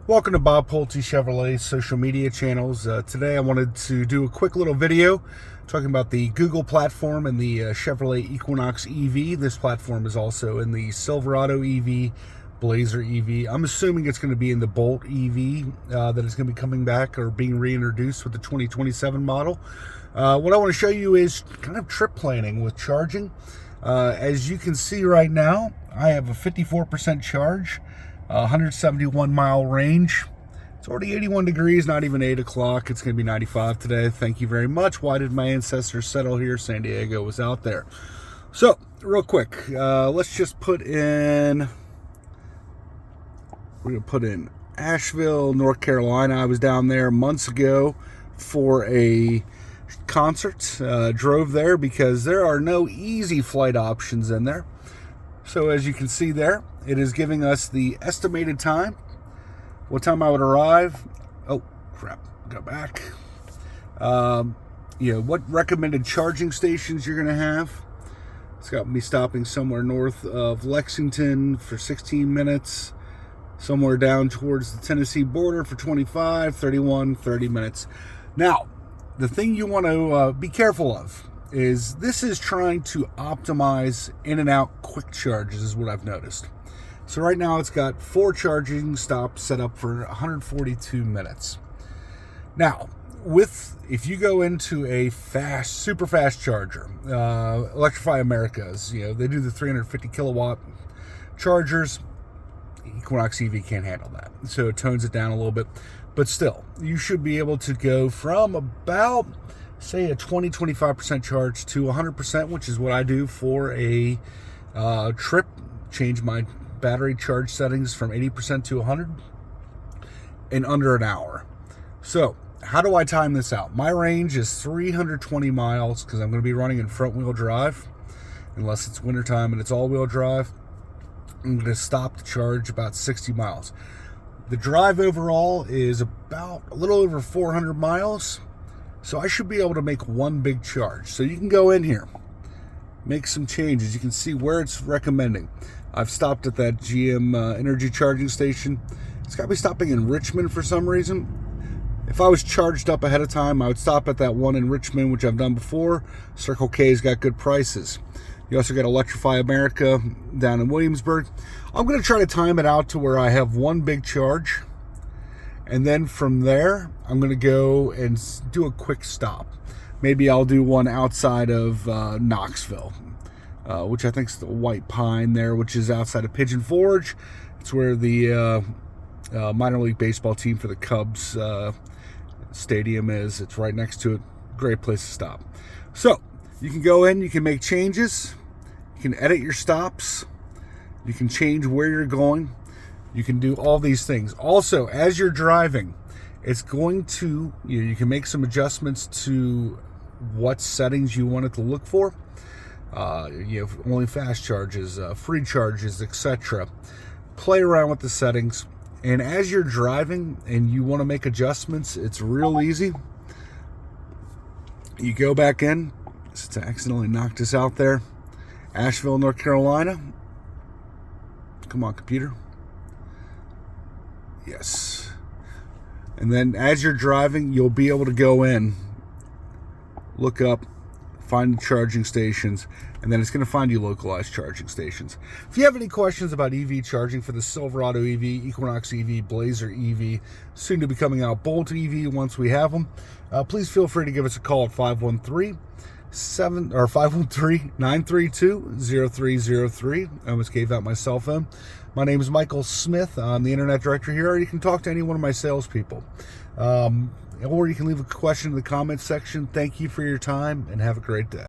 Welcome to Bob Pulte Chevrolet social media channels. Today I wanted to do a quick little video talking about the Google platform and the Chevrolet Equinox EV. This platform is also in the Silverado EV, Blazer EV. I'm assuming it's going to be in the Bolt EV that is going to be coming back or being reintroduced with the 2027 model. What I want to show you is kind of trip planning with charging. As you can see right now, I have a 54% charge. 171 mile range. It's already 81 degrees, not even 8 o'clock. It's going to be 95 today. Thank you very much. Why did my ancestors settle here? San Diego was out there. So, real quick, let's just put in, we're going to put in Asheville, North Carolina. I was down there months ago for a concert. Drove there because there are no easy flight options in there. So as you can see there, it is giving us the estimated time, what time I would arrive. Oh, crap, go back. What recommended charging stations you're going to have. It's got me stopping somewhere north of Lexington for 16 minutes, somewhere down towards the Tennessee border for 25, 31, 30 minutes. Now, the thing you want to be careful of is this is trying to optimize in and out quick charges is what I've noticed. So right now it's got 4 charging stops set up for 142 minutes. Now, if you go into a super fast charger, Electrify America's, they do the 350 kilowatt chargers. Equinox EV can't handle that, so it tones it down a little bit. But still, you should be able to go from about, say, a 20-25% charge to 100%, which is what I do for a trip. Change my battery charge settings from 80% to 100 in under an hour. So how do I time this out? My range is 320 miles because I'm going to be running in front wheel drive unless it's wintertime and it's all wheel drive. I'm going to stop the charge about 60 miles. The drive overall is about a little over 400 miles. So I should be able to make one big charge. So you can go in here, make some changes. You can see where it's recommending. I've stopped at that GM energy charging station. It's got me stopping in Richmond for some reason. If I was charged up ahead of time, I would stop at that one in Richmond, which I've done before. Circle K's got good prices. You also got Electrify America down in Williamsburg. I'm going to try to time it out to where I have one big charge. And then from there, I'm going to go and do a quick stop. Maybe I'll do one outside of Knoxville, which I think is the White Pine there, which is outside of Pigeon Forge. It's where the minor league baseball team for the Cubs stadium is. It's right next to it. Great place to stop. So you can go in, you can make changes, you can edit your stops, you can change where you're going. You can do all these things. Also, as you're driving, it's going to, you can make some adjustments to what settings you want it to look for. Only fast charges, free charges, etc. Play around with the settings. And as you're driving and you want to make adjustments, it's real easy. You go back in. Since I accidentally knocked this out there. Asheville, North Carolina. Come on, computer. Yes. And then as you're driving, you'll be able to go in, look up, find the charging stations, and then it's going to find you localized charging stations. If you have any questions about EV charging for the Silverado EV, Equinox EV, Blazer EV, soon to be coming out Bolt EV once we have them, please feel free to give us a call at 513-932-0303. I almost gave out my cell phone. My name is Michael Smith. I'm the internet director here, or you can talk to any one of my salespeople. Or you can leave a question in the comments section. Thank you for your time, and have a great day.